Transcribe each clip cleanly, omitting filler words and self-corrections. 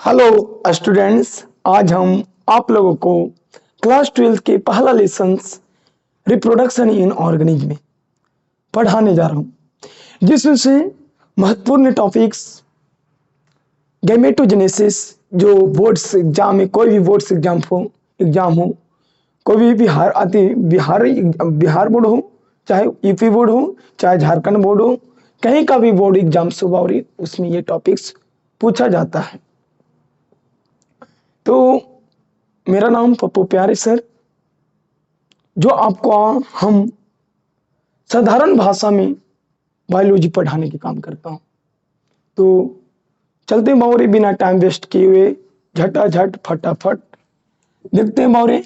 Hello students, आज हम आप लोगों को क्लास 12 के पहला लेसन्स रिप्रोडक्शन इन ऑर्गेनिज्म में पढ़ाने जा रहा हूँ, जिसमें से महत्वपूर्ण टॉपिक्स गैमेटोजेनेसिस, जो बोर्ड्स एग्जाम में कोई भी बोर्ड्स एग्जाम हो, कोई भी बिहार बोर्ड हो, चाहे यूपी बोर्ड हो, चाहे झारखंड बोर्ड हो, कहीं का भी बोर्ड एग्जाम सुबह और उसमें ये टॉपिक्स पूछा जाता है। तो मेरा नाम पप्पू प्यारे सर, जो आपको हम साधारण भाषा में बायोलॉजी पढ़ाने के काम करता हूँ। तो चलते हैं बावरे, बिना टाइम वेस्ट किए हुए झटाझट फटाफट देखते हैं बावरे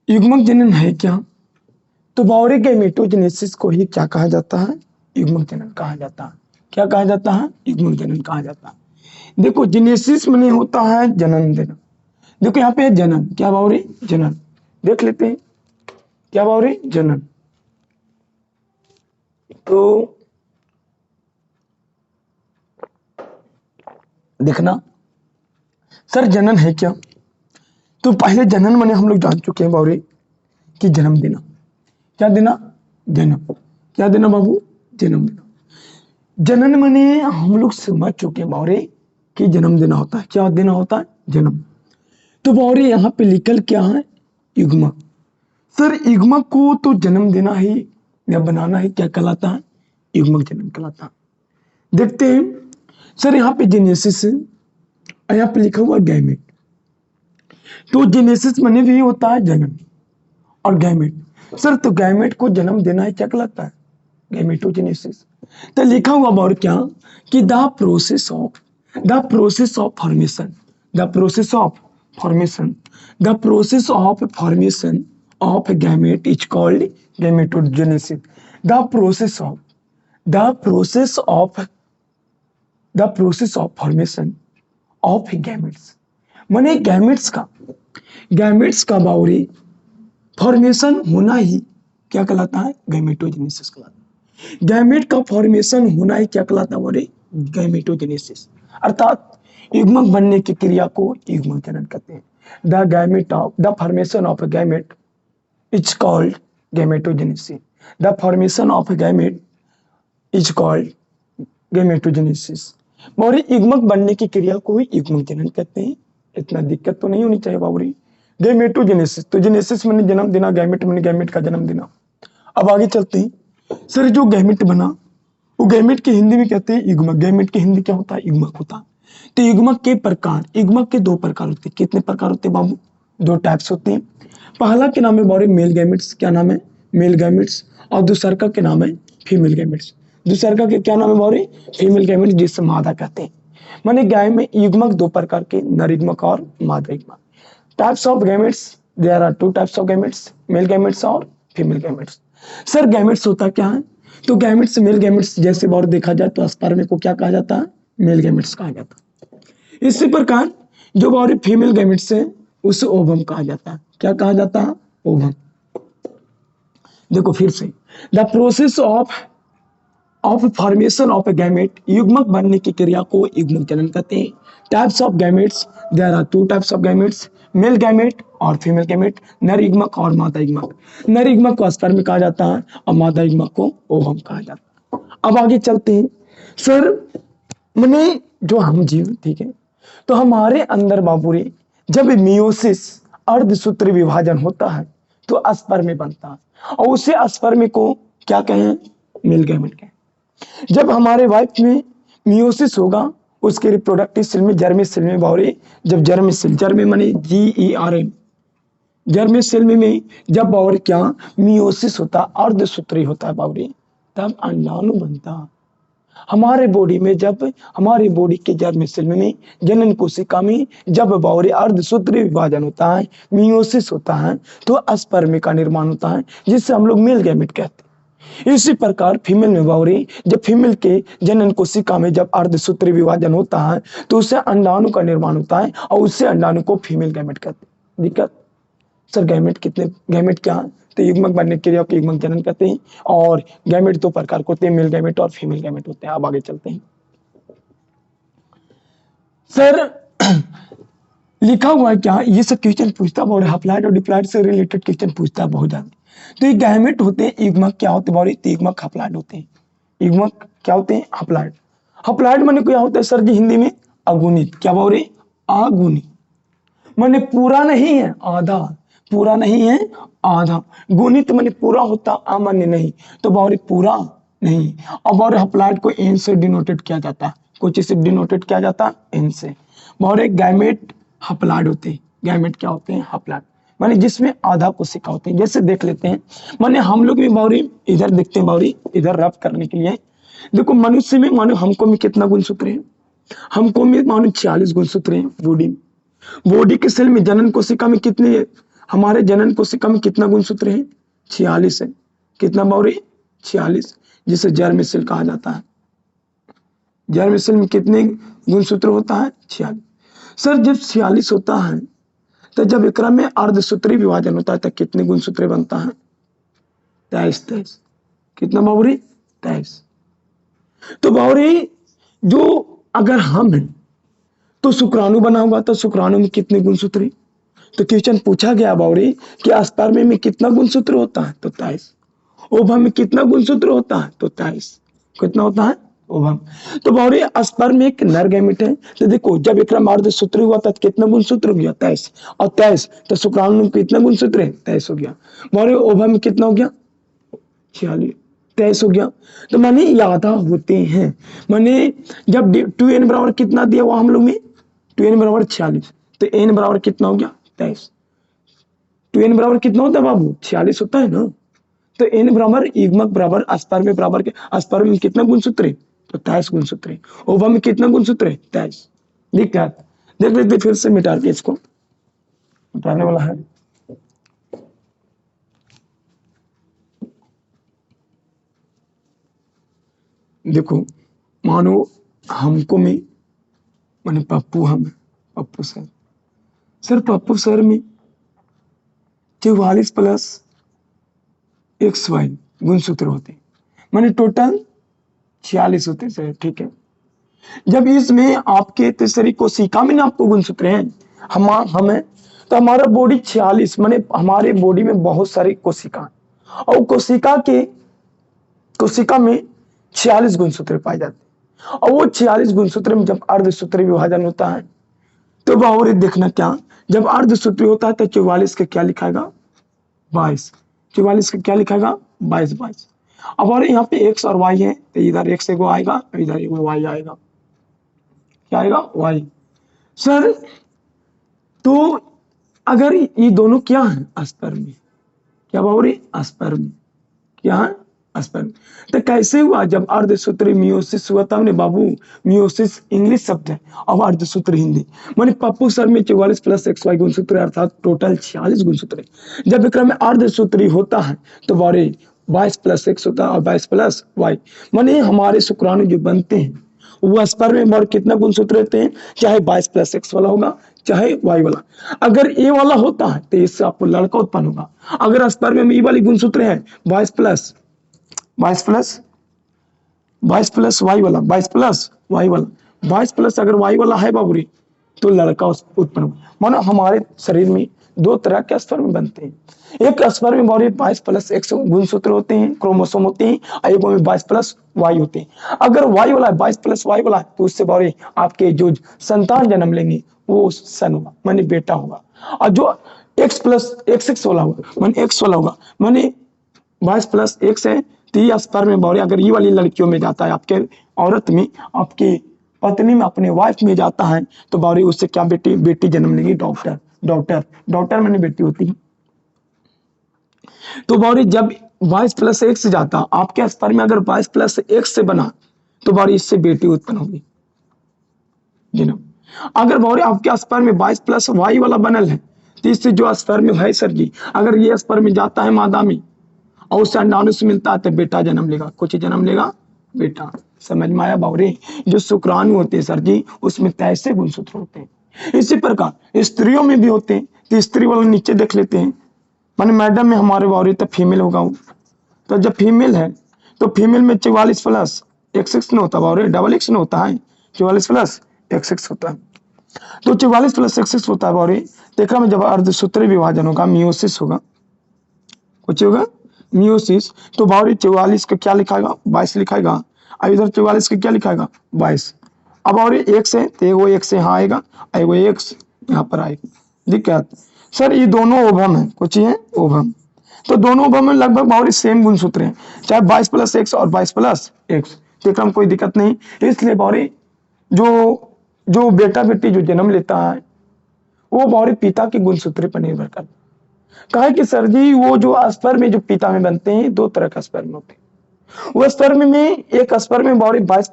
युग्मक जनन है क्या। तो बावरे गैमेटोजेनेसिस को ही क्या कहा जाता है? युग्मक जनन कहा जाता है। क्या कहा जाता है? युग्मक जनन कहा जाता है। देखो, जेनेसिस में होता है जनन देना। देखो यहाँ पे है जनन, क्या बावरे? जनन। देख लेते हैं क्या बावरे? जनन। तो देखना सर, जनन है क्या। तो पहले जनन माने हम लोग जान चुके हैं बावरे कि जन्म देना। क्या देना? जन्म। क्या देना बाबू? जन्म देना। जनन माने हम लोग समझ चुके हैं बावरे कि जन्म देना होता है। क्या देना होता है? जन्म। तो बावरे यहाँ पे लिखल क्या है? युग्मक। सर, युग्मक को तो जन्म देना ही या बनाना ही क्या कहलाता है? युग्मक जनन कहलाता है। देखते हैं सर, यहाँ पे जेनेसिस है और यहाँ पे लिखा हुआ गैमेट। तो जेनेसिस माने भी होता है जन्म, और गैमेट। सर, तो गैमेट को जन्म देना ही क्या कहलाता है? गैमेटोजेनेसिस। तो लिखा हुआ और क्या कि the process of formation of gamete is called gametogenesis. The process of the process of the process of formation of gametes, माने गैमेट्स का बावरी फॉर्मेशन होना ही क्या कहलाता है? गैमेटोजेनेसिस कहलाता है। गैमेट का फॉर्मेशन होना ही क्या कहलाता है? बावरी गैमेटोजेनेसिस, अर्थात युग्मक बनने की क्रिया को युग्मक जनन कहते हैं। The formation of gamete is called gametogenesis. The formation of gamete is called gametogenesis. बावरी युग्मक बनने की क्रिया को ही युग्मक जनन कहते हैं। इतना दिक्कत तो नहीं होनी चाहिए बावरी। गैमेटोजेनेसिस, तो जेनेसिस मैंने जन्म देना, गैमेट मैंने गैमेट का जन्म देना। अब आगे चलते हैं। सर, जो गैमेट बना वो गैमेट की हिंदी में कहते हैं युग्मक। गैमेट की हिंदी क्या होता है? युग्मक होता है। तो युग्मक के दो प्रकार होते हैं। कितने प्रकार होते हैं बाबू? दो टाइप्स होते हैं। पहला के नाम है बावरी मेल गैमेट्स। क्या नाम है? Mail gametes. और दूसरा का क्या नाम है? Female gametes. दूसरा का क्या नाम है बावरी? फीमेल गैमेट्स, जिससे मादा कहते हैं। माने गाय में युग्मक दो प्रकार के, नर युग्मक और मादा युग्मक। Types of gametes, there are two types of gametes, male gametes और फीमेल गैमेट्स। सर, गैमेट्स होता क्या है? तो गैमेट्स, मेल गैमेट्स जैसे और देखा जाए तो स्पर्म को क्या कहा जाता है? मेल गैमेट्स कहा जाता है। इसी प्रकार जो और फीमेल गैमेट्स है उसे ओवम कहा जाता है। क्या कहा जाता है? ओवम। देखो फिर से, the process of formation of a gamete, युग्मक बनने की क्रिया को युग्मक जनन कहते हैं। Types of gametes, there are two types of gametes, male gamete और फीमेल गैमेट, नर युग्मक और मादा युग्मक। नर युग्मक को स्पर्म कहा जाता है और मादा युग्मक को ओवम कहा जाता है। अब आगे चलते हैं। सर, मैंने जो हम जीव, ठीक है, तो हमारे अंदर बाबूरी जब मियोसिस अर्धसूत्री विभाजन होता है तो स्पर्म बनता है, और उसे स्पर्म को क्या कहें? मेल गैमेट कहें। जब हमारे वाइफ में मियोसिस होगा, उसके रिप्रोडक्टिव सेल में, जर्मी सेल में बावरी, जब जर्मी माने GERM, जर्मी सेल में जब बावरी क्या मियोसिस होता, अर्धसूत्री होता है बावरी, तब अंडाणु बनता। हमारे बॉडी में जब हमारे बॉडी के जर्मी सेल में, जनन कोशिका में जब बावरी अर्धसूत्री विभाजन होता है, मियोसिस होता है, तो स्पर्म का निर्माण होता है, जिससे हम लोग मेल गैमेट कहते हैं। इसी प्रकार फीमेल में बावरी, जब फीमेल के जनन कोशिका में जब अर्धसूत्री विभाजन होता है तो उससे अंडाणु का निर्माण होता है, और उससे अंडाणु को फीमेल गैमेट कहते हैं। दिक्कत? सर, गैमेट क्या है? तो युग्मक बनने की क्रिया को युग्मक जनन कहते हैं। और गैमेट दो प्रकार के होते हैं, मेल गैमेट और फीमेल गैमेट होते हैं। अब आगे चलते हैं। सर लिखा हुआ है क्या, ये सब क्वेश्चन पूछता है और हप्लॉइड और डिप्लॉइड से रिलेटेड क्वेश्चन पूछता है बहुत ज्यादा। तो ये गैमेट होते हैं, युग्मक क्या होते हैं, युग्मक हप्लॉइड होते हैं। युग्मक क्या होते हैं, हप्लॉइड। हप्लॉइड माने क्या होता है सर जी हिंदी में, अगुणित। क्या बोल रहे, अगुणित माने पूरा नहीं है, आधा। पूरा नहीं है, आधा। गुणित माने पूरा होता, अमान्य नहीं। तो बावरी पूरा नहीं। अब और हप्लॉइड को एन से डिनोटेड किया जाता है, कुछ इसे डिनोटेड किया जाता है एन से। बावरी गैमेट हप्लॉइड होते हैं। गैमेट क्या होते हैं, हप्लॉइड माने जिसमें आधा कोशिका होते हैं। जैसे देख लेते हैं, माने हम लोग भी बावरी इधर देखते हैं, बावरी इधर रफ करने के लिए। देखो मनुष्य में मानो हमको में कितना गुणसूत्र है, हमको में मानो 46 गुणसूत्र हैं बॉडी में। बॉडी के सेल में जनन कोशिका में कितने है, हमारे जनन कोशिका में कितना गुणसूत्र है, 46 है। कितना बावरी, 46, जिसे जर्म सेल कहा जाता है। जर्म सेल में कितने गुणसूत्र होता है, 46। सर जब 46 होता है तो जब एकरा में अर्धसूत्री विभाजन होता है तो कितने गुणसूत्र बनता है, 23। कितना बावरी, 23। तो बावरी जो अगर हम हैं तो शुक्राणु बना होगा, तो शुक्राणु में कितने गुणसूत्र हैं? तो क्वेश्चन पूछा गया बावरी कि स्पर्म में कितना गुणसूत्र होता है, तो 23। ओवम में कितना गुणसूत्र होता है, तो 23। कितना होता है, ओवम। तो बावरी स्पर्म में एक नर गैमेट है। तो देखो जब एक अर्धसूत्री हुआ था कितना गुणसूत्र हो गया, 23। और 23 तो शुक्राणु में कितना गुणसूत्र है, 23 हो गया। बावरी ओवम में कितना हो गया, 46, 23 हो गया। तो माने ये आधा होते हैं। माने जब 2n बराबर कितना दिया हुआ हम लोग में, 2n बराबर 46, तो n बराबर कितना हो गया, 23। 2n बराबर कितना होता है बाबू, 46 होता है ना। तो n बराबर युग्मक बराबर स्पर्म बराबर के, स्पर्म में कितना गुणसूत्र है, तो 23 गुणसूत्र है। ओवम में कितना गुणसूत्र है, 23। देख क्या, देख लेते फिर से मिटा के, इसको मिटाने वाला है। देखो मानो हमको में माने पप्पू, हम Pappu sir, sir Pappu sir में 44 प्लस XY गुणसूत्र होते हैं, माने टोटल 46 होते हैं सर, ठीक है। जब इसमें आपके तीसरी कोशिका में ना आपको गुणसूत्र हैं, हम है, तो हमारा बॉडी 46 माने हमारे बॉडी में बहुत सारी कोशिका हैं, और कोशिका में 46 गुणसूत्र पाए जाते हैं। और वो 46 गुणसूत्र में जब अर्धसूत्री विभाजन होता है तो बावरी देखना क्या, जब अर्धसूत्री होता है तो 44 का क्या लिखाएगा, 22। 44 का क्या लिखाएगा, 22। अब और यहाँ पे x और y है, तो इधर x एगो आएगा, इधर एगो y आएगा। क्या आएगा, y। सर तो अगर ये दोनों क्या है, स्पर्म में, क्या बावरी, स्पर्म में, क्या है, स्पर्म। तो कैसे हुआ, जब अर्धसूत्री मियोसिस हुआ था, बाबू मियोसिस इंग्लिश शब्द है, अब अर्धसूत्र हिंदी। माने पप्पू सर में 44 प्लस XY गुणसूत्र अर्थात टोटल 46 गुणसूत्र। जब विक्रम में अर्धसूत्री होता है तो बारे 22 प्लस x होता है और 22 प्लस y। माने हमारे शुक्राणु जो बनते हैं वो स्पर्म में बार कितना गुणसूत्र रहते हैं, चाहे 22 प्लस x वाला होगा चाहे y वाला। अगर ए वाला होता है तो इससे आपको लड़का उत्पन्न होगा। अगर स्पर्म में ई वाली गुणसूत्र है 22 प्लस 22 प्लस वाई वाला, 22 प्लस वाई वाला, 22 प्लस अगर वाई वाला है बाबूरी तो लड़का उत्पन्न होगा। मानो हमारे शरीर में दो तरह के स्पर्म बनते हैं। एक स्पर्म में बाबूरी 22 प्लस X गुणसूत्र होते हैं, क्रोमोसोम होते हैं, और एक में 22 प्लस वाई होते हैं। अगर वाई वाला 22 प्लस वाई वाला तो उससे बाबूरी आपके जो संतान जन्म लेंगे वो सन होगा, माने बेटा होगा। और जो X प्लस XX वाला होगा माने X वाला होगा, माने 22 प्लस X है। तो ये स्पर्म में बावरी अगर ये वाली लड़कियों में जाता है, आपके औरत में, आपकी पत्नी में, अपने वाइफ में जाता है तो बावरी उससे क्या बेटी जन्म लेगी, डॉक्टर मैंने बेटी होती है। तो बावरी जब 22 प्लस X से जाता, आपके स्पर्म में अगर 22 प्लस X से बना तो बावरी इससे बेटी उत्पन्न होगी जन्म। अगर बावरी आपके स्पर्म में 22 प्लस Y वाला बनल है तो इससे जो स्पर्म में है सर जी, अगर ये स्पर्म में जाता है मादा में और उससे अंडाणु से मिलता है तो बेटा जन्म लेगा, कुछ जन्म लेगा बेटा। समझ में आया बावरे। जो शुक्राणु होते हैं सर जी उसमें 23 गुणसूत्र होते हैं। इसी प्रकार स्त्रियों में भी होते हैं। तो स्त्री वाला नीचे देख लेते हैं, माने मैडम में हमारे बावरे तो फीमेल होगा। तो जब फीमेल है तो फीमेल में 44 प्लस XX नहीं होता बावरे, XX नहीं होता है, 44 प्लस XX होता है। तो 44 प्लस 66 होता है बारी, देखा में जब अर्धसूत्री विभाजन होगा, मियोसिस होगा, कुछ होगा मियोसिस, तो बारी 44 का क्या लिखाएगा 22 लिखाएगा, अब इधर 44 का क्या लिखाएगा 22। अब और एक से तो एगो एक से यहाँ आएगा, एगो एक यहाँ पर आएगा, दिक्कत। सर ये दोनों ओभम है, कुछ है ओभम, तो दोनों ओभम में लगभग बारी सेम गुणसूत्र हैं, चाहे 22 प्लस एक्स और 22 प्लस एक्स, देखा में कोई दिक्कत नहीं। इसलिए बारी जो जो बेटा बेटी जो जन्म लेता है वो बारी पिता के गुणसूत्र पर निर्भर करता है। कहा कि सर जी वो जो स्पर्म में जो पिता में बनते हैं दो तरह का स्पर्म होते हैं, वो स्पर्म में एक स्पर्म में बारी 22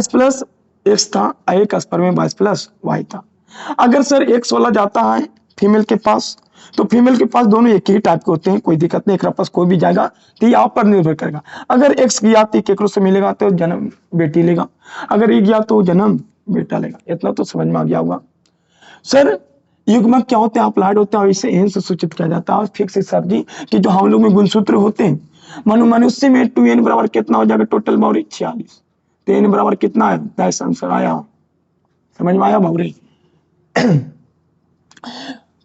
प्लस एक्स था, एक स्पर्म में 22 प्लस वाई था। अगर सर एक्स वाला जाता है फीमेल के पास, तो फीमेल के पास दोनों एक ही टाइप के होते हैं, कोई दिक्कत नहीं, एक पास कोई भी जाएगा तो ये आप पर निर्भर करेगा। अगर एक्स गया तो केकरो से मिलेगा तो जन्म बेटी लेगा, अगर ये गया तो जन्म बेटा लेगा। इतना तो समझ में आ गया होगा। सर युग्मक क्या होते हैं, अप्लाइड होते हैं, और इसे एन से सूचित किया जाता है। फिक्स है सर जी कि जो हम लोग में गुणसूत्र होते हैं, मनुष्य में 2n बराबर कितना हो जाएगा टोटल बाउरी 46, तो n बराबर कितना है 10 आंसर आया, समझ में आया बाउरी।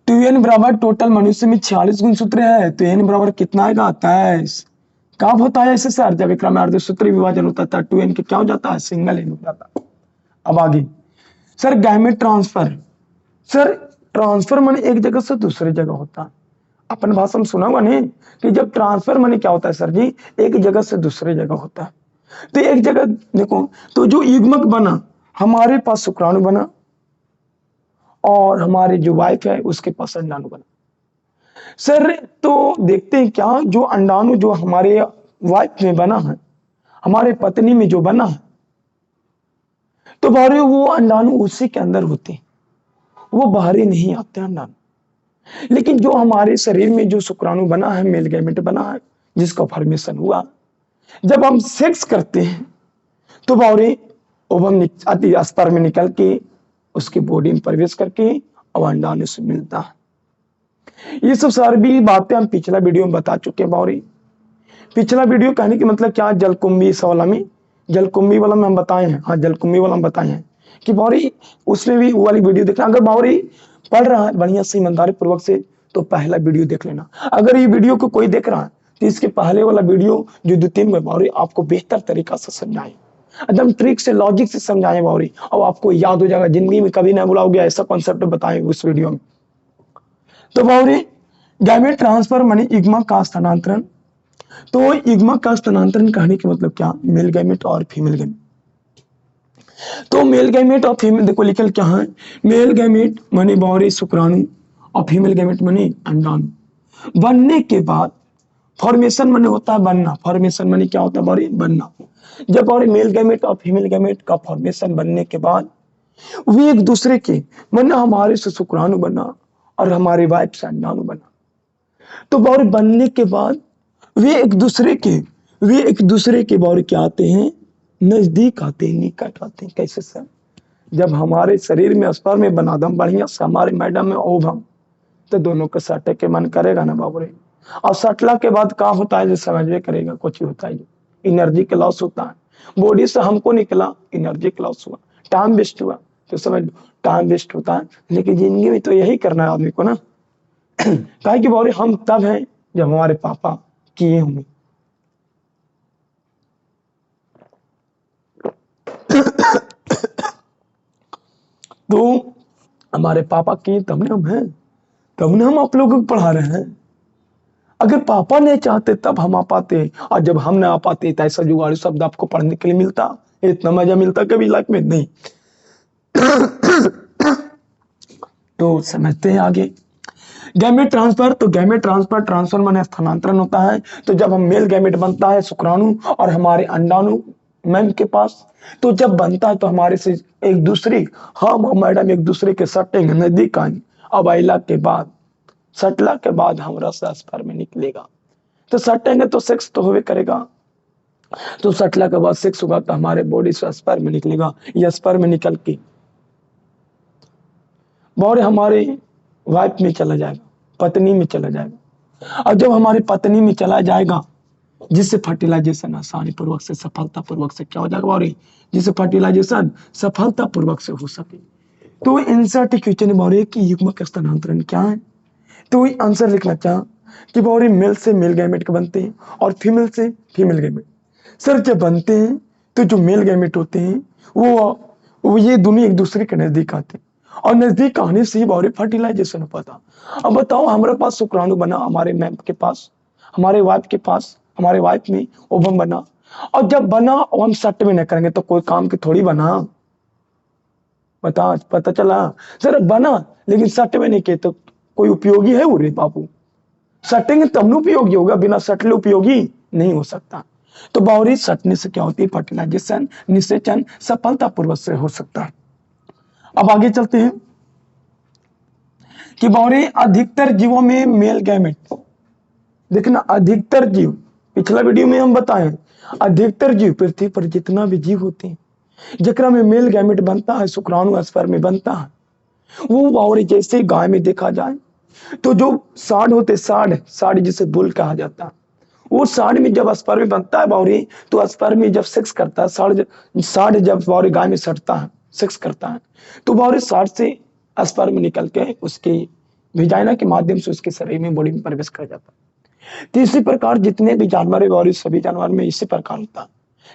2n बराबर टोटल मनुष्य में 46 गुणसूत्र है, तो n बराबर कितना आएगा 23। कब होता है ऐसे सर, जब क्रम अर्धसूत्री विभाजन होता था 2n के क्या हो जाता है सिंगल n हो जाता है। अब आगे sir gamete transfer, sir transfer माने एक जगह से दूसरी जगह होता है, अपन भाषा में सुना हुआ नहीं कि जब ट्रांसफर माने क्या होता है सर जी, एक जगह से दूसरी जगह होता है। तो एक जगह देखो, तो जो युग्मक बना, हमारे पास शुक्राणु बना और हमारे जो वाइफ है उसके पास अंडाणु बना। सर तो देखते हैं क्या, जो अंडाणु जो हमारे वाइफ में बना है, हमारे पत्नी में जो बना है, तो बाहरी वो अंडाणु उसी के अंदर होते हैं, वो बाहरी नहीं आते अंडाणु। लेकिन जो हमारे शरीर में जो शुक्राणु बना है, मेल गैमेट बना है, जिसका फॉर्मेशन हुआ, जब हम सेक्स करते हैं तो बावरी ओवम स्पर्म में निकल के उसकी बॉडी में प्रवेश करके और अंडाणु से मिलता है। ये सब सारी बातें हम पिछला वीडियो में बता चुके हैं बावरी। पिछला वीडियो कहने की मतलब क्या, जलकुंभी वाला में, जलकुंभी वाला में हम बताए हैं, हाँ जलकुंभी वाला हम बताए हैं कि बावरी उसमें भी वो वाली वीडियो देखना। अगर बावरी पढ़ रहा है बढ़िया से ईमानदारी पूर्वक से तो पहला वीडियो देख लेना। अगर ये वीडियो को कोई देख रहा है तो इसके पहले वाला वीडियो जो 2-3 में बावरी आपको बेहतर तरीका से समझाए, एकदम ट्रिक से लॉजिक से समझाए बावरी, और आपको याद हो जाएगा, जिंदगी में कभी ना भुलाओगे, ऐसा कॉन्सेप्ट बताए उस वीडियो में। तो बावरी गैमेट ट्रांसफर माने युग्मक का स्थानांतरण। तो युग्मक का स्थानांतरण कहने के मतलब क्या, मेल गैमेट और फीमेल गैमेट। तो मेल गैमेट और फीमेल देखो लिखल क्या है, मेल गैमेट माने बावरी शुक्राणु और फीमेल गैमेट माने अंडाणु। बनने के बाद फॉर्मेशन माने होता है बनना, फॉर्मेशन माने क्या होता है बावरी बनना। जब बावरी मेल गैमेट और फीमेल गैमेट का फॉर्मेशन बनने के बाद वे एक दूसरे के माने हमारे से शुक्राणु बना और हमारे वाइफ से अंडाणु बना। तो बावरी बनने के बाद वे एक दूसरे के बावरी क्या आते हैं, नजदीक आते हैं, निकट आते हैं। कैसे सर, जब हमारे शरीर में स्पर्म में बना दम बढ़िया से, हमारे मैडम में ओवम, तो दोनों के सटे के मन करेगा ना बाबूरे। और सटला के बाद क्या होता है जो समझ में करेगा, कुछ ही होता है, एनर्जी का लॉस होता है बॉडी से, हमको निकला एनर्जी का लॉस हुआ, टाइम वेस्ट हुआ, तो समझ लो टाइम वेस्ट होता है। लेकिन जिंदगी में तो यही करना है आदमी को ना। कहा कि बाबूरे हम तब हैं जब हमारे पापा किए होंगे। तो हमारे पापा किए तब ने हम हैं, तब ने हम आप लोगों को पढ़ा रहे हैं। अगर पापा नहीं चाहते तब हम आ पाते, और जब हम ना आ पाते तो ऐसा जुगाड़ू शब्द आपको पढ़ने के लिए मिलता, इतना मजा मिलता कभी लाइफ में नहीं। तो समझते हैं आगे गैमेट ट्रांसफर। तो गैमेट ट्रांसफर, ट्रांसफर माने स्थानांतरण होता है। तो जब हम मेल गैमेट बनता है शुक्राणु और हमारे अंडाणु मैम के पास, तो जब बनता है तो हमारे से एक दूसरे, हम और मैडम एक दूसरे के सटेंगे, नजदीक आएंगे। अब आइला के बाद, सटला के बाद हमारा से स्पर्म में निकलेगा, तो सटेंगे तो सेक्स तो होवे करेगा। तो सटला के बाद सेक्स होगा तो हमारे बॉडी से स्पर्म में निकलेगा, या स्पर्म में निकल के बॉडी हमारे वाइफ में चला जाएगा, पत्नी में चला जाएगा। और जब हमारी पत्नी में चला जाएगा जिससे फर्टिलाइजेशन आसानी पूर्वक से सफलता पूर्वक से क्या हो जाएगा बावरी, जिससे फर्टिलाइजेशन सफलता पूर्वक से हो सके। तो इंसर्ट क्वेश्चन बावरी कि युग्मक स्थानांतरण क्या है। तो आंसर लिखना चाह कि बावरी मेल से मेल गैमेट के बनते हैं और फीमेल से फीमेल गैमेट। सर जब बनते हैं तो जो मेल गैमेट होते हैं वो ये दोनों एक दूसरे के नजदीक आते हैं और नजदीक आने से ही बावरी फर्टिलाइजेशन हो पाता। अब बताओ हमारे पास शुक्राणु बना, हमारे मैम के पास, हमारे वाइफ के पास, हमारे वाइफ में ओवम बना, और जब बना और हम सट में न करेंगे तो कोई काम की थोड़ी बना। बता पता चला सर बना लेकिन सट में नहीं किए तो कोई उपयोगी है वो रे बाबू। सटेंगे तब न उपयोगी होगा, बिना सटले उपयोगी नहीं हो सकता। तो बावरी सटने से क्या होती है, फर्टिलाइजेशन निषेचन सफलतापूर्वक से हो सकता है। अब आगे चलते हैं कि बावरी अधिकतर जीवों में मेल गैमेट, देखना अधिकतर जीव, पिछला वीडियो में हम बताएं अधिकतर जीव पृथ्वी पर जितना भी जीव होते हैं जकरा में मेल गैमेट बनता है, शुक्राणु स्पर्म में बनता है, वो बावरी जैसे गाय में देखा जाए तो जो साढ़ होते, साढ़ साढ़ जिसे बुल कहा जाता है, वो साढ़ में जब स्पर्म बनता है बावरी तो स्पर्म में जब सेक्स करता है, साढ़ साढ़ जब बावरी गाय में सटता है सेक्स करता है तो बावरी साढ़ से स्पर्म निकल के उसके विजाइना के माध्यम से उसके शरीर में बॉडी में प्रवेश कर जाता है। तो इसी प्रकार जितने भी जानवर है बावरी सभी जानवर में इसी प्रकार होता है,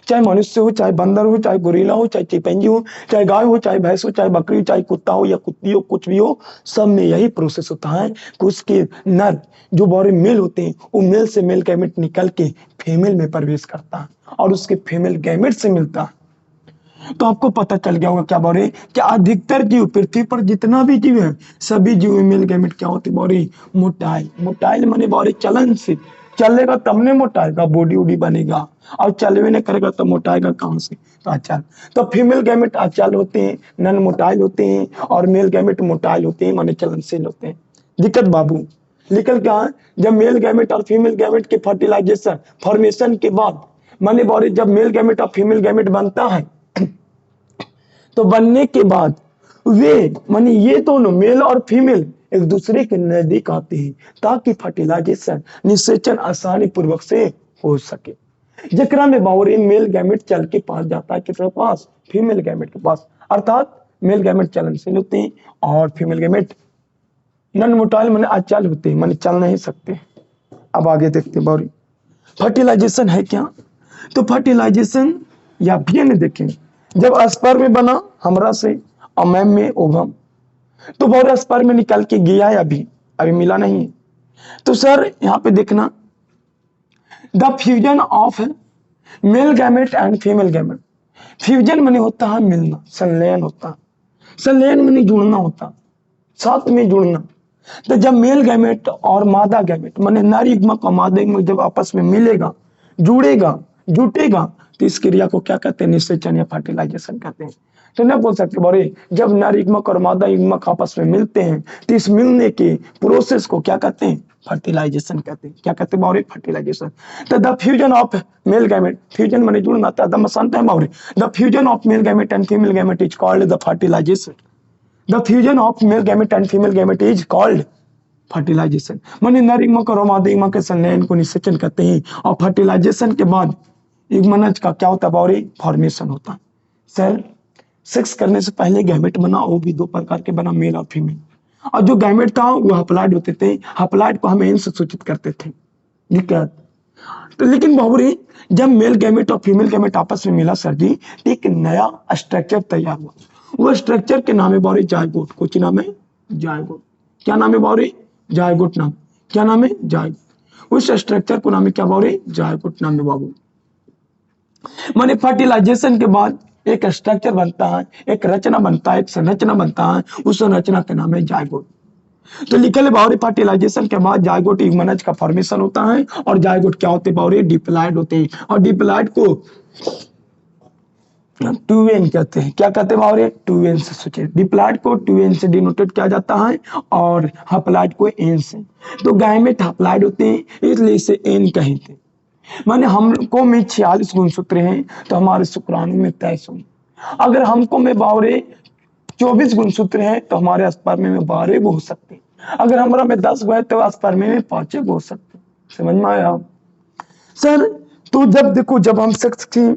चाहे मनुष्य हो, चाहे बंदर हो, चाहे गोरिल्ला हो, चाहे चिंपैंजी हो, चाहे गाय हो, चाहे भैंस हो, चाहे बकरी हो, चाहे कुत्ता हो या कुत्ती हो, कुछ भी हो, सब में यही प्रोसेस होता है कि उसके नर जो बावरी मेल होते हैं वो मेल से मेल गैमेट निकल के फीमेल में प्रवेश करता है और उसके फीमेल गैमेट से मिलता है। तो आपको पता चल गया होगा क्या बावरी कि अधिकतर जीव पृथ्वी पर जितना भी जीव है सभी जीव में मेल गैमेट क्या होती है बावरी, मोटाइल। मोटाइल माने बावरी चलनशील, चलेगा तब ने मोटाएगा, बॉडी उडी बनेगा, और चलवे नहीं करेगा तो मोटाएगा कहां से, तो अचल। तो फीमेल गैमेट अचल होते हैं, नन मोटाइल होते हैं, और मेल गैमेट मोटाइल होते हैं माने चलनशील होते हैं। दिक्कत बाबू निकल क्या है, जब मेल गैमेट और फीमेल गैमेट के फर्टिलाइजेशन फॉर्मेशन के बाद माने बावरी जब मेल गैमेट और फीमेल गैमेट बनता है तो बनने के बाद वे माने ये दोनों मेल और फीमेल एक दूसरे के नजदीक आते हैं ताकि फर्टिलाइजेशन निषेचन आसानी पूर्वक से हो सके। जकरा में बावरी मेल गैमेट चल के पास जाता है किसके पास, फीमेल गैमेट के पास, अर्थात मेल गैमेट चलनशील होते हैं और फीमेल गैमेट नन मोटाइल माने अचल होते हैं माने चल नहीं सकते। अब आगे देखते हैं बावरी फर्टिलाइजेशन है क्या। तो फर्टिलाइजेशन या वीर्य देखें, जब स्पर्म में बना हमरा से और मैम में ओवम, तो बावरी स्पर्म में निकल के गया है, अभी अभी मिला नहीं है। तो सर यहाँ पे देखना the fusion of male gamete and female gamete. Fusion माने होता है मिलना, संलयन होता है, संलयन माने जुड़ना होता, साथ में जुड़ना। तो जब मेल गैमेट और मादा गैमेट माने नर युग्मक और मादा युग्मक जब आपस में मिलेगा, जुड़ेगा, जुटेगा, तो इस क्रिया को क्या कहते हैं, निषेचन या फर्टिलाइजेशन कहते हैं। तो नहीं बोल सकते बोरे जब नर युग्मक और मादा युग्मक आपस में मिलते हैं तो इस मिलने के प्रोसेस को क्या कहते हैं, फर्टिलाइजेशन कहते हैं। क्या कहते हैं बावरी, फर्टिलाइजेशन। तो the fusion of male gamete, fusion माने जुड़ना, तो मसानता है बावरी, the fusion of male gamete and female gamete is called the fertilisation. The fusion of male gamete and female gamete is called fertilisation. माने नर युग्मक और मादा युग्मक के संलयन को निषेचन कहते हैं, और फर्टिलाइजेशन के बाद युग्मनज का क्या होता है बावरी, फॉर्मेशन होता है। सर सेक्स करने से पहले गैमेट बना, वो भी दो प्रकार के बना, मेल और फीमेल, और जो गैमेट था वो हप्लॉइड होते थे, हप्लॉइड को हम एन से सूचित करते थे। दिक्कत तो लेकिन बावरी जब मेल गैमेट और फीमेल गैमेट आपस में मिला सर जी, एक नया स्ट्रक्चर तैयार हुआ, वो स्ट्रक्चर के नाम है बावरी जायगोट। कुछ नाम है जायगोट। क्या नाम है बावरी, जायगोट नाम। क्या नाम है, जायगोट। उस स्ट्रक्चर को नाम है क्या बावरी, जायगोट नाम है बाबू। माने फर्टिलाइजेशन के बाद एक स्ट्रक्चर बनता है, एक रचना बनता है, एक संरचना बनता है, उस संरचना का नाम है जायगोट। तो लिखल है बावरी फर्टिलाइजेशन के बाद जायगोट युग्मनज का फॉर्मेशन होता है, और जायगोट क्या होते हैं बावरी, डिप्लॉइड होते हैं, और डिप्लॉइड को 2n कहते हैं। क्या कहते हैं बावरी, 2n से सोचिए, डिप्लॉइड को 2n से डिनोटेड किया जाता है और हप्लॉइड को n से। तो गैमेट हप्लॉइड होते हैं इसलिए इसे n कहते हैं। माने हमको में 46 गुणसूत्र हैं तो हमारे शुक्राणु में 23 होंगे। अगर हमको में बावरे 24 गुणसूत्र हैं तो हमारे स्पर्म में 12 हो सकते हैं। अगर हमारा में 10 है तो स्पर्म में 5 हो सकते हैं। समझ में आया। सर तो जब देखो, जब हम सेक्स किए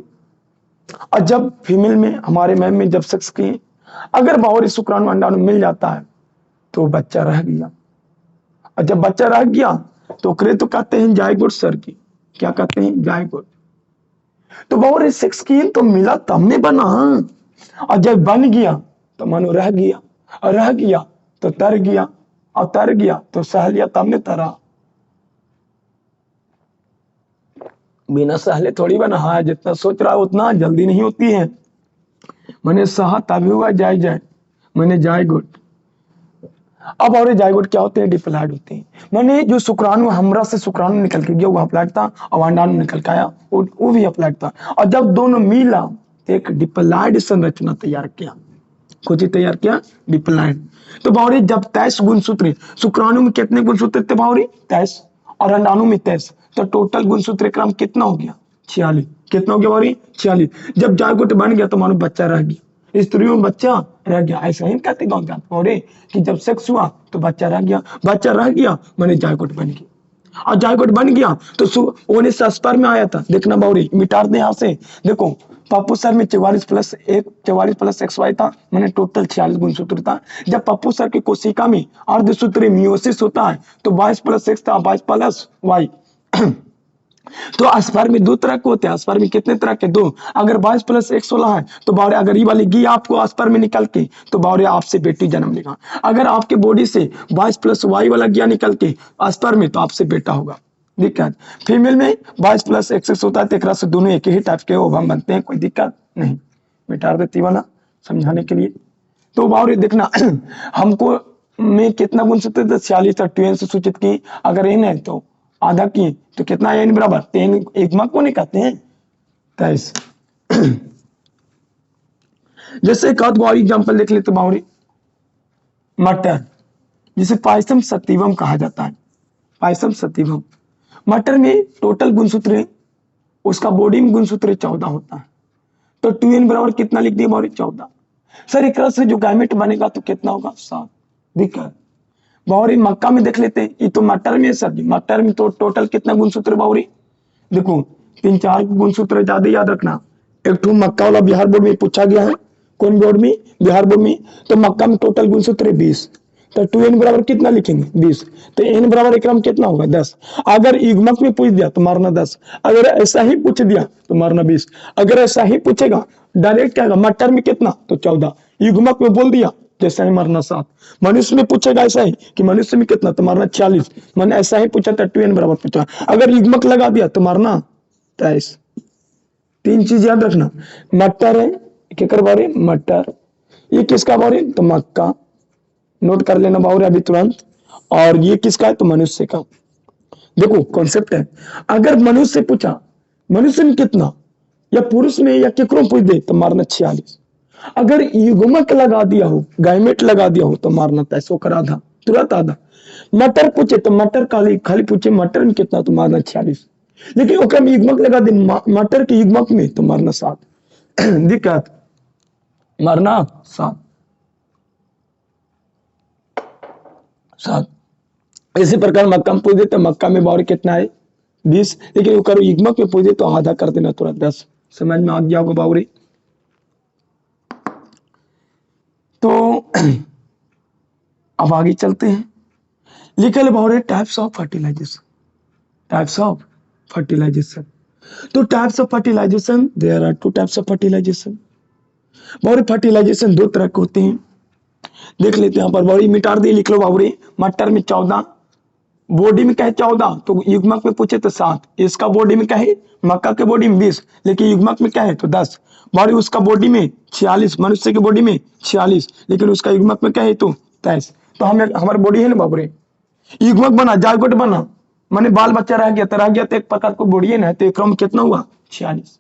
और जब फीमेल में, हमारे मैम में जब सेक्स किए, अगर बाहरी शुक्राणु अंडाणु मिल जाता है तो बच्चा रह गया। और जब बच्चा रह गया तो करे तो कहते हैं जायगोट सर की, क्या कहते हैं, जायगोट। तो बाहरी सेक्स किए तो मिला तब ने बना, और जब बन गया तो मानो रह गया, और रह गया तो तर गया, और तर गया तो सह लिया तब ने तरा। बिना सहले थोड़ी बना है, जितना सोच रहा है उतना जल्दी नहीं होती है। मैंने सहा तभी हुआ जाय जाय, मैंने जाय गुट। अब और जायगोट क्या होते हैं, डिप्लॉयड होते हैं। मैंने जो शुक्राणु हमरा से शुक्राणु निकल के गया वो अप्लाइड था, और अंडाणु निकल के आया वो भी अप्लाइड था। और जब दोनों मिला तो एक डिप्लॉयड संरचना तैयार किया। कुछ ही तैयार किया, डिप्लॉयड। तो बावरी जब 23 गुणसूत्र, शुक्राणु में कितने गुणसूत्र थे बावरी, 23, और अंडाणु में 23, तो टोटल गुणसूत्र क्रम कितना हो गया, 46। कितना हो गया बावरी, 46। जब जायगोट बन गया तो मानो बच्चा रह गया, स्त्रियों में बच्चा रह गया। ऐसा ही कहते गाँव जात बावरी कि जब सेक्स हुआ तो बच्चा रह गया, बच्चा रह गया मैंने जायगोट बन गया। और जायगोट बन गया तो ओने से स्पर्म में आया था, देखना बावरी मिटार दे यहाँ से। देखो पप्पू सर में 44+1 था, मैंने टोटल 46 गुणसूत्र था। जब पप्पू सर की कोशिका में अर्धसूत्री मियोसिस होता है तो 22+1 था, 22+y। तो स्पर्म में दो तरह के होते हैं, स्पर्म में कितने तरह के, दो। अगर 22+1 16 है तो बावरे, अगर ये वाली घी आपको स्पर्म में निकल के तो बावरे आपसे बेटी जन्म लेगा। अगर आपके बॉडी से 22+y वाला घी निकल के स्पर्म में तो आपसे बेटा होगा। दिक्कत फीमेल में 22+1 होता है, तो से दोनों एक ही टाइप के ओवम बनते हैं, कोई दिक्कत नहीं। मिटा देती वाला समझाने के लिए। तो बावरे देखना हमको में कितना गुणसूत्र थे, 46 था, 12 से सूचित की। अगर इन है तो आधा की तो कितना है, इन बराबर 3, एक मार्क को नहीं कहते हैं 23। जैसे एक और एग्जाम्पल देख लेते बावरी, मटर, जिसे पायसम सतीवम कहा जाता है, पायसम सतीवम। मटर में टोटल गुणसूत्र, उसका बॉडी में गुणसूत्र 14 होता है, तो 2n बराबर कितना लिख दिया बावरी, 14। सर एक से जो गैमेट बनेगा तो कितना होगा, 7। दिक्कत बावरी मक्का में देख लेते हैं, ये तो मटर में है सर जी, मटर में तो टोटल कितना गुणसूत्र बावरी, देखो 3-4 गुणसूत्र ज्यादा याद रखना। एक तो मक्का वाला बिहार बोर्ड में पूछा गया है, कौन बोर्ड में, बिहार बोर्ड में। तो मक्का में टोटल गुणसूत्र 20, तो 2n बराबर कितना लिखेंगे, 20। तो n बराबर एक कितना होगा, 10। अगर युग्मक में पूछ दिया तो मारना 10, अगर ऐसा ही पूछ दिया तो मारना 20। अगर ऐसा ही पूछेगा डायरेक्ट क्या, मटर में कितना तो 14, युग्मक में बोल दिया जैसा ही मारना 7। मनुष्य में पूछेगा ऐसा ही कि मनुष्य में कितना तो मारना 46, मैंने ऐसा ही पूछा था 2n बराबर पूछा। अगर युग्मक लगा दिया तो मारना 23। 3 चीज याद रखना, मटर है, क्या बारे मटर, ये किसका बारे तो मक्का, नोट कर लेना बाबू अभी तुरंत। और ये किसका है तो मनुष्य का। देखो कॉन्सेप्ट है, अगर मनुष्य से पूछा मनुष्य में कितना, या पुरुष में या केकरो पूछ दे तो मारना 46। अगर युग्मक लगा दिया हो, गायमेट लगा दिया हो तो मारना 23 कर आधा, तुरंत आधा। मटर पूछे तो मटर खाली खाली पूछे मटर में कितना तो मारना 46। लेकिन ओकरा में युग्मक लगा दे मटर के युग्मक में तो मारना 7। दिक्कत, मारना 7। इसी प्रकार मक्का में पूछ दे तो मक्का में बावर कितना है 20, लेकिन वो युग्मक में पूछे तो आधा कर देना तुरंत 10। समझ में आ गया होगा बावरी। तो अब आगे चलते हैं, लिखल बावरे types of fertilisation, types of fertilisation. तो types of fertilisation, there are 2 types of fertilisation. बावरी फर्टिलाइजेशन 2 तरह के होते हैं, देख लेते हैं। यहाँ पर बावरी मिटार दे लिख लो बावरी, मटर में 14, बॉडी में कहे 14 तो युग्मक में पूछे तो 7, इसका बॉडी में कहे मक्का के बॉडी में 20, लेकिन युग्मक में कहे तो 10। बारी उसका बॉडी में 46, मनुष्य के बॉडी में 46, लेकिन उसका युग्मक में कहे तो 23। तो हमें हमारी बॉडी है ना बाबरे, युग्मक बना जायगोट बना, मैंने बाल बच्चा रह गया तो एक प्रकार को बॉडी है ना, तो एक कितना हुआ 46।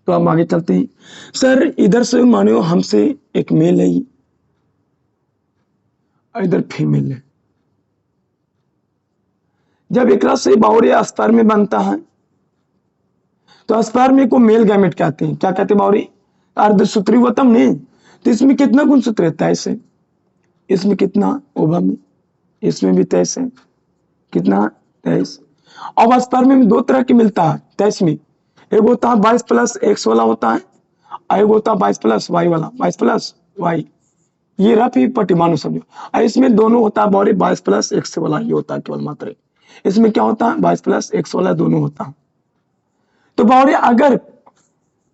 तो अब आगे चलते हैं। सर इधर से मानो हमसे एक मेल है और इधर फीमेल है। जब एक से बावरी स्पर्म में बनता है तो स्पर्म को मेल गैमेट कहते हैं, क्या कहते हैं बावरी, अर्धसूत्री हुआ तब नहीं। तो इसमें कितना गुणसूत्र है? 23 है। इसमें कितना? ओवा में, इसमें भी 23 है। कितना? 23। अब स्पर्म में दो तरह की मिलता है 23 में। एक होता है 22 प्लस एक्स वाला होता है, और एक होता है 22 प्लस वाई वाला, 22 प्लस वाई। ये रफ ही पट्टी मानो समझो। और इसमें दोनों होता है बॉडी 22 प्लस एक्स वाला, ये होता है केवल मात्र। इसमें क्या होता है? 22 प्लस एक्स वाला दोनों होता है। तो बॉडी अगर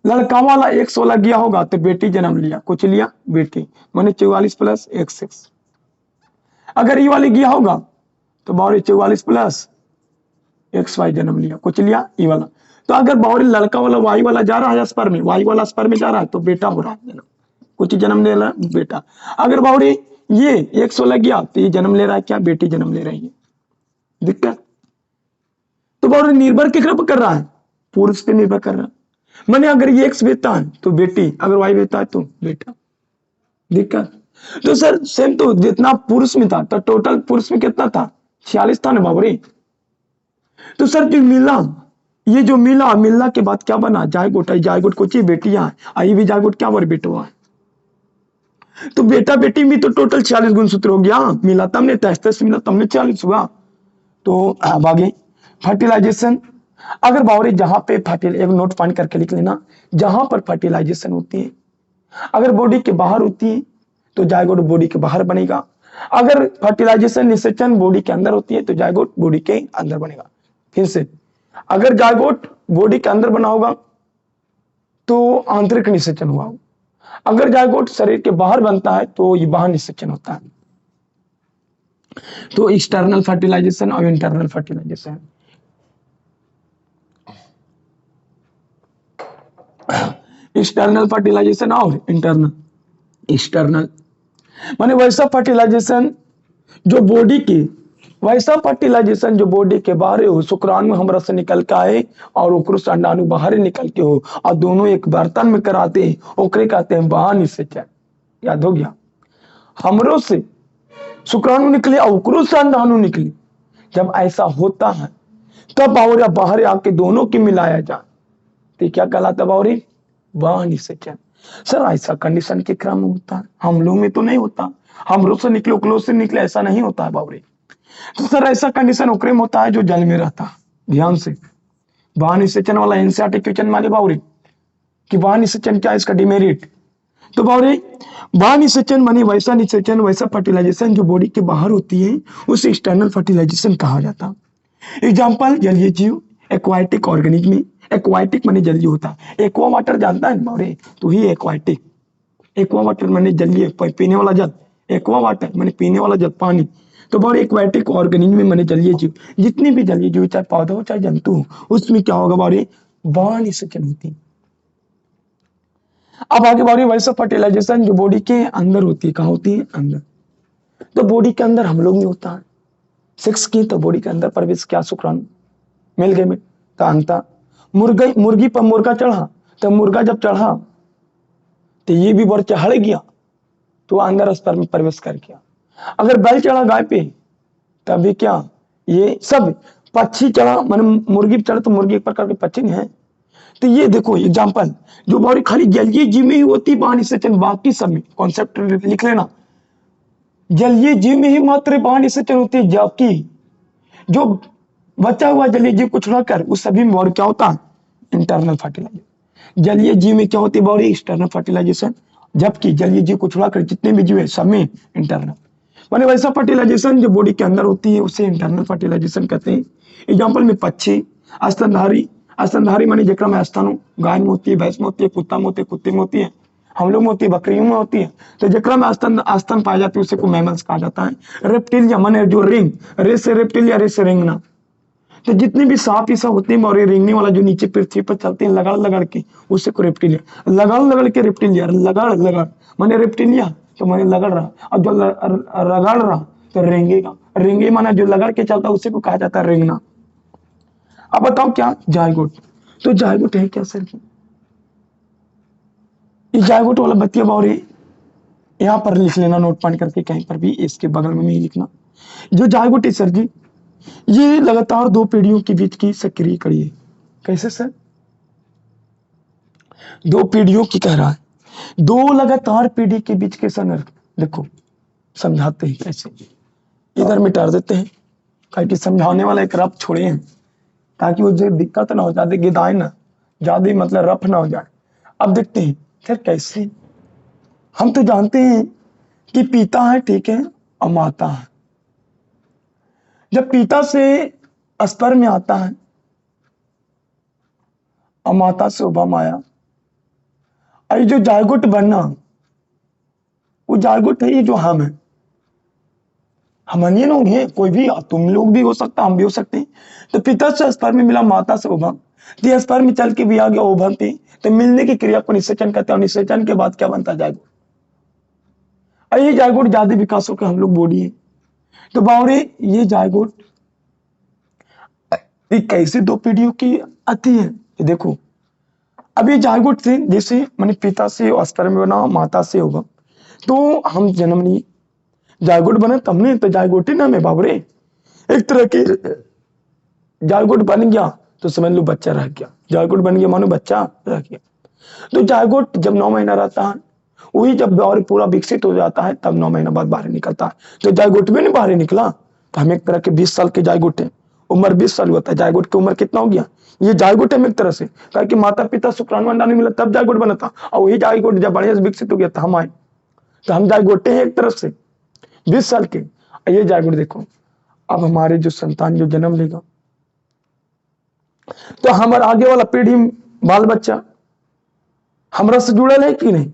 लड़का वाला एक्स वाला गया होगा तो बेटी जन्म लिया, कुछ लिया बेटी, माने 44 प्लस एक्स। अगर ये वाली गया होगा तो बॉडी 44 प्लस एक्स वाई जन्म लिया, कुछ लिया ई वाला। तो अगर बॉडी लड़का वाला वाई वाला जा रहा है स्पर्म में, वाई वाला स्पर्म में जा रहा है तो बेटा हो रहा है जन्म, कुछ जन्म ले रहा है बेटा। अगर बॉडी ये एक्स वाला गया तो ये जन्म ले रहा है क्या? बेटी जन्म ले रही है। दिक्कत। तो बॉडी निर्भर किस पर कर रहा है? पुरुष पे निर्भर कर रहा है। माने अगर ये एक्स बेटा है तो बेटी, अगर वाई बेटा है तो बेटा। दिक्कत। तो सर सेम तो जितना पुरुष में था तो टोटल पुरुष में कितना था? 46 था ना बाबरी। तो सर जो मिला, ये जो मिलना के बाद क्या बना? जायगोट। जायगोट कुछ ही बेटियां है, आई भी जायगोट क्या बोले? बेटवा है। तो बेटा बेटी में तो टोटल 46 गुणसूत्र हो गया। मिला तब ने 23 मिला तब ने 40 हुआ। तो अब आगे फर्टिलाइजेशन। अगर बावरी जहां पे एक नोट फाइंड करके लिख लेना, जहां पर फर्टिलाइजेशन होती है, अगर बॉडी के बाहर होती है तो जायगोट बॉडी के बाहर बनेगा। अगर फर्टिलाइजेशन निषेचन बॉडी के अंदर होती है तो जायगोट बॉडी के अंदर बनेगा। फिर से, अगर जायगोट बॉडी के अंदर बना होगा तो आंतरिक निषेचन हुआ होगा। अगर जायगोट शरीर के बाहर बनता है तो ये बाहर निषेचन होता है। तो एक्सटर्नल फर्टिलाइजेशन और इंटरनल फर्टिलाइजेशन। एक्सटर्नल फर्टिलाइजेशन और इंटरनल। एक्सटर्नल माने वैसा फर्टिलाइजेशन जो बॉडी के, वैसा फर्टिलाइजेशन जो बॉडी के बाहर हो, शुक्राणु हमरा से निकल के आए और ओकरो से अंडाणु बाहर निकल के हो, और दोनों एक बर्तन में कराते हैं, ओकरे कहते हैं बाहर निषेचन। याद हो गया? हमरो से शुक्राणु निकले और ओकरो से अंडाणु निकले। जब ऐसा होता है तब बावरिया बाहर आके दोनों की मिलाया जाए तो क्या कहलाता बावरी? बाहर निषेचन। सर ऐसा कंडीशन के क्रम में होता है, हम लोग में तो नहीं होता। हमरो से निकले ओकरो से निकले, ऐसा नहीं होता है बावरी। तो सर ऐसा कंडीशन ओकरे में होता है जो जल में रहता है। ध्यान से, बाहर निषेचन वाला एनसीईआरटी क्वेश्चन माने बावरी कि बाहर निषेचन क्या है, इसका डिमेरिट। तो बावरी बाहर निषेचन माने वैसा निषेचन, वैसा फर्टिलाइजेशन जो बॉडी के बाहर होती है, उसे एक्सटर्नल फर्टिलाइजेशन कहा जाता है। एग्जाम्पल जलीय जीव, एक्वाटिक ऑर्गेनिज्म। एक्वाटिक माने जलीय होता है। एक्वा वाटर जानता है बावरी? तो ही एक्वाटिक। एक्वा वाटर माने जलीय, पीने वाला जल। एक्वा वाटर माने पीने वाला जल, पानी। तो बावरी एक्वाटिक ऑर्गेनिज्म माने जलीय जीव। जितने भी जलीय जीव, चाहे पौधा हो चाहे जंतु हो, उसमें क्या होगा बावरी? बाहर निषेचन होती है। अब आगे बढ़ी वैसा फर्टिलाइजेशन जो बॉडी के अंदर होती है। कहाँ होती है? अंदर। तो बॉडी के अंदर हम लोग में होता है। सेक्स की तो बॉडी के अंदर प्रवेश क्या? शुक्राणु मिल गए में तो अंता। मुर्गी पर मुर्गा चढ़ा तो मुर्गा जब चढ़ा तो ये भी बढ़ चढ़ गया तो अंदर स्तर में प्रवेश कर गया। अगर बैल चढ़ा गाय पे तभी क्या? ये सब पक्षी चढ़ा, मान मुर्गी चढ़ा तो मुर्गी एक प्रकार के पक्षी है। तो ये देखो एग्जांपल, जो बॉडी खाली जलीय जीव में ही होती, बाहर निषेचन बाकी सब में। कॉन्सेप्ट लिख लेना, जलीय जीव में ही मात्र बाहर निषेचन होती है, जबकि जो बचा हुआ जलीय जीव को छोड़कर उस सभी में बॉडी क्या होता है? Internal fertilization. जलीय जीव में क्या होती है बॉडी? External fertilisation. जबकि जलीय जीव को छोड़कर जितने भी जीव है सब में इंटरनल। माने वैसा फर्टिलाइजेशन जो बॉडी के अंदर होती है उसे इंटरनल फर्टिलाइजेशन कहते हैं। एग्जाम्पल में पक्षी, स्तनधारी। स्तनधारी माने जेकरा में स्तन हो, गाय में होती है, भैंस में होती है, कुत्ता में होती है, कुत्ते में होती है, हम लोग में होती है, बकरियों में होती है। तो जेकरा में स्तन पाया जाती है उसे को मैमल्स कहा जाता है। रेप्टिलिया माने जो रिंग, रेस से रेप्टिलिया, रेस से रिंगना। तो जितने भी सांप ये सब होते हैं और ये रेंगने वाला जो नीचे पृथ्वी पर चलते हैं लगड़ लगड़ के, उससे को रेप्टिलिया। लगड़ लगड़ के रेप्टिलिया, लगड़ लगड़ माने रेप्टिलिया तो माने लगड़ रहा, और जो रगड़ रहा तो रेंगेगा। रेंगे माना जो लगड़ के चलता है उसी को कहा जाता है रेंगना। अब बताओ क्या? जायगोट। तो जायगोट है क्या सर? ये जायगोट वाला बतिया बावरी यहाँ पर लिख लेना, नोट पान करके कहीं पर भी, इसके बगल में ही लिखना। जो जायगोट है सर जी, ये लगातार दो पीढ़ियों के बीच की सक्रिय कड़ी है। कैसे सर? दो पीढ़ियों की कह रहा है, दो लगातार पीढ़ी के बीच के संघर्ष देखो समझाते हैं कैसे, इधर मिटा देते हैं ताकि समझाने वाला एक रफ छोड़े हैं ताकि वो जो दिक्कत ना हो जाती गिदाए ना ज्यादा मतलब रफ ना हो जाए। अब देखते हैं फिर कैसे। हम तो जानते हैं कि पिता है ठीक है और माता है। जब पिता से स्पर्म में आता है और माता से उभम आया, और ये जो जायगोट बनना वो जायगोट है, ये जो हम है हम अन्य लोग हैं, कोई भी तुम लोग भी हो सकता हम भी हो सकते हैं। तो पिता से स्पर्म में मिला माता से उभम, तो स्पर्म में चल के भी आ गया उभम पे, तो मिलने की क्रिया को निषेचन कहते हैं और निषेचन के बाद क्या बनता है जायगोट। और ये जायगोट ज्यादा विकासों के हम लोग बॉडी है। तो बावरे ये जायगोट कैसे दो पीढ़ियों की आती है ये देखो। अब ये जायगोट से जैसे मैंने पिता से स्पर्म में बना माता से उभम, तो हम जन्म लिए जायगोट बना तब नहीं, तो जायगोटे नाम है बाबरे। एक तरह के जायगोट बन गया तो समझ लो बच्चा रह गया, जायगोट बन गया मानो बच्चा रह गया। तो जायगोट जब 9 महीना रहता है, वही जब और पूरा विकसित हो जाता है तब 9 महीना बाद बाहर निकलता है। तो जायगोट भी नहीं बाहर निकला, तो हम एक तरह के 20 साल के जायगोट है, उम्र 20 साल होता है। जायगोट की उम्र कितना हो गया, ये जायगोट है एक तरह से, कि माता पिता शुक्राणु अंडा नहीं मिला तब जायगोट बना था, और वही जायगोट जब बढ़िया से विकसित हो गया तो हम आए, तो हम जायगोटे हैं एक तरफ से 20 साल के। ये जायगोट देखो, अब हमारे जो संतान जो जन्म लेगा तो हमारा आगे वाला पीढ़ी बाल बच्चा हमरा से जुड़ल है कि नहीं।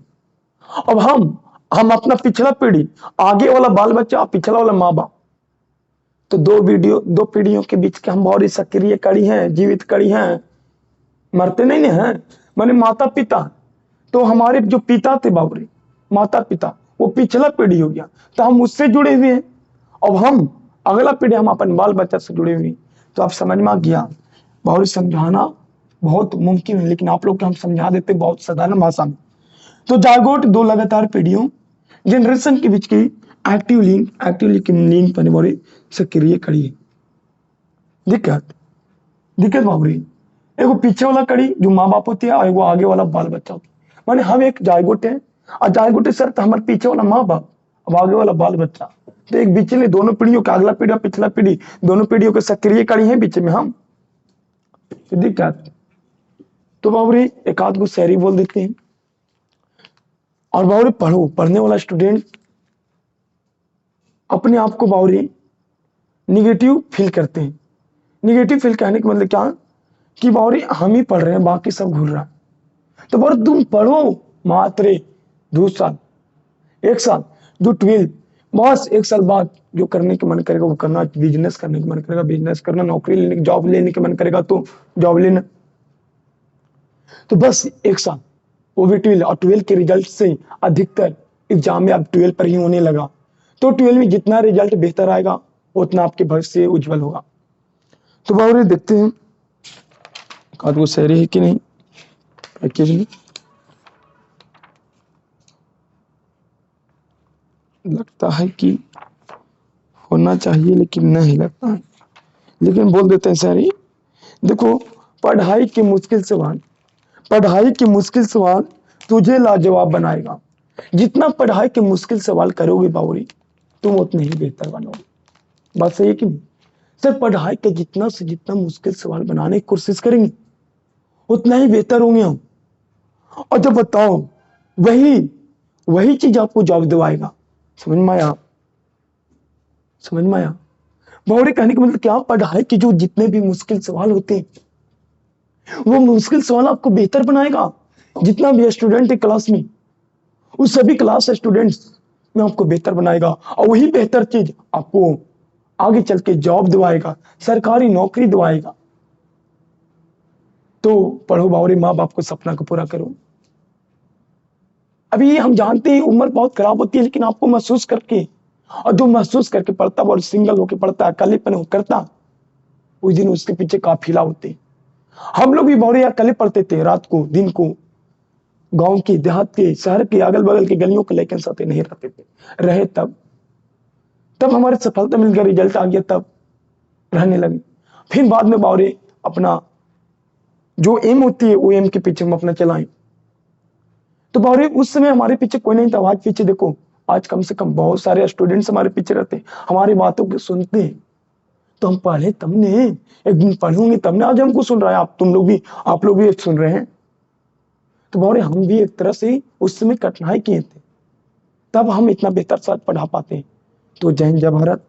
अब हम अपना पिछला पीढ़ी, आगे वाला बाल बच्चा और पिछला वाला माँ बाप, तो दो पीढ़ियों के बीच के हम बहुत ही सक्रिय कड़ी हैं, जीवित कड़ी हैं, मरते नहीं हैं। माने माता पिता, तो हमारे जो पिता थे बाबरे माता पिता, वो पिछला पीढ़ी हो गया, तो हम उससे जुड़े हुए हैं। अब हम अगला पीढ़ी हम अपन बाल बच्चा से जुड़े हुए हैं। तो आप समझ में आ गया, बहुत समझाना बहुत मुमकिन है, लेकिन आप लोग को हम समझा देते बहुत साधारण भाषा में। तो जायगोट दो लगातार पीढ़ियों जनरेशन के बीच की एक्टिव लिंक पर बहुत सक्रिय कड़ी है। दिक्कत दिक्कत बाबरी एगो पीछे वाला कड़ी जो माँ बाप होती है और एगो आगे वाला बाल बच्चा होती है। माने हम एक जायगोट है और जायगोट सर तो हमारे पीछे वाला माँ बाप अब आगे वाला बाल बच्चा, तो एक बीच में दोनों पीढ़ियों का अगला पीढ़ी और पिछला पीढ़ी दोनों पीढ़ियों के सक्रिय कड़ी है बीच में हम। तो दिक्कत तो बाबरी एक आध को शायरी बोल देते हैं। और बाबरी पढ़ो, पढ़ने वाला स्टूडेंट अपने आप को बाबरी निगेटिव फील करते हैं। निगेटिव फील कहने का मतलब क्या कि बाबरी हम ही पढ़ रहे हैं बाकी सब घूर रहा है। तो बाबरी तुम पढ़ो मात्र 2 साल 1 साल, जो 12 बस 1 साल बाद जो करने का मन करेगा वो करना, बिजनेस करने का मन करेगा बिजनेस करना, नौकरी लेने जॉब लेने का मन करेगा तो जॉब लेना। तो बस 1 साल वो भी 12 और 12 के रिजल्ट से अधिकतर एग्जाम में अब 12 पर ही होने लगा। तो 12 में जितना रिजल्ट बेहतर आएगा उतना आपके भविष्य उज्जवल होगा। तो बाबरी देखते हैं वो शायरी है कि नहीं पैकेज में। लगता है कि होना चाहिए लेकिन नहीं लगता है, लेकिन बोल देते हैं शायरी। देखो, पढ़ाई के मुश्किल सवाल तुझे लाजवाब बनाएगा। जितना पढ़ाई के मुश्किल सवाल करोगे बाबरी तुम उतने ही बेहतर बनोगे। बात सही है कि नहीं सर। पढ़ाई का जितना से जितना मुश्किल सवाल बनाने की कोशिश करेंगे उतना ही बेहतर होंगे हम। और जब बताओ वही चीज आपको जॉब दिवाएगा। समझ में आया बावरे कहने का मतलब क्या, पढ़ाई के जो जितने भी मुश्किल सवाल होते हैं वो मुश्किल सवाल आपको बेहतर बनाएगा। जितना भी स्टूडेंट है क्लास में उस सभी क्लास स्टूडेंट्स में आपको बेहतर बनाएगा, और वही बेहतर चीज आपको आगे चल के जॉब दिवाएगा, सरकारी नौकरी दिवाएगा। तो पढ़ो बावरे, माँ बाप को सपना को पूरा करो। अभी हम जानते हैं उम्र बहुत खराब होती है, लेकिन आपको महसूस करके, और जो महसूस करके पढ़ता और सिंगल होकर पढ़ता अकेलेपन करता उस दिन उसके पीछे काफिला होते। हम लोग भी बहुत अकेले पढ़ते थे, रात को दिन को गांव के देहात के शहर के अगल बगल के गलियों के लेकिन साथ नहीं रहते थे। रहे तब हमारे सफलता मिल गया, रिजल्ट आ गया, तब रहने लगे। फिर बाद में बावरे अपना जो एम होती है वो एम के पीछे हम अपना चलाएं। तो बावरे उस समय हमारे पीछे कोई नहीं था, आज पीछे देखो, आज कम से कम बहुत सारे स्टूडेंट्स हमारे पीछे रहते हैं, हमारी बातों को सुनते हैं। तो हम पढ़े तब ने, एक दिन पढ़े होंगे तब ने आज हमको सुन रहा है, आप लोग भी सुन रहे हैं। तो बावरे हम भी एक तरह से उस समय कठिनाई किए थे, तब हम इतना बेहतर साथ पढ़ा पाते हैं। तो जय हिंद जय भारत।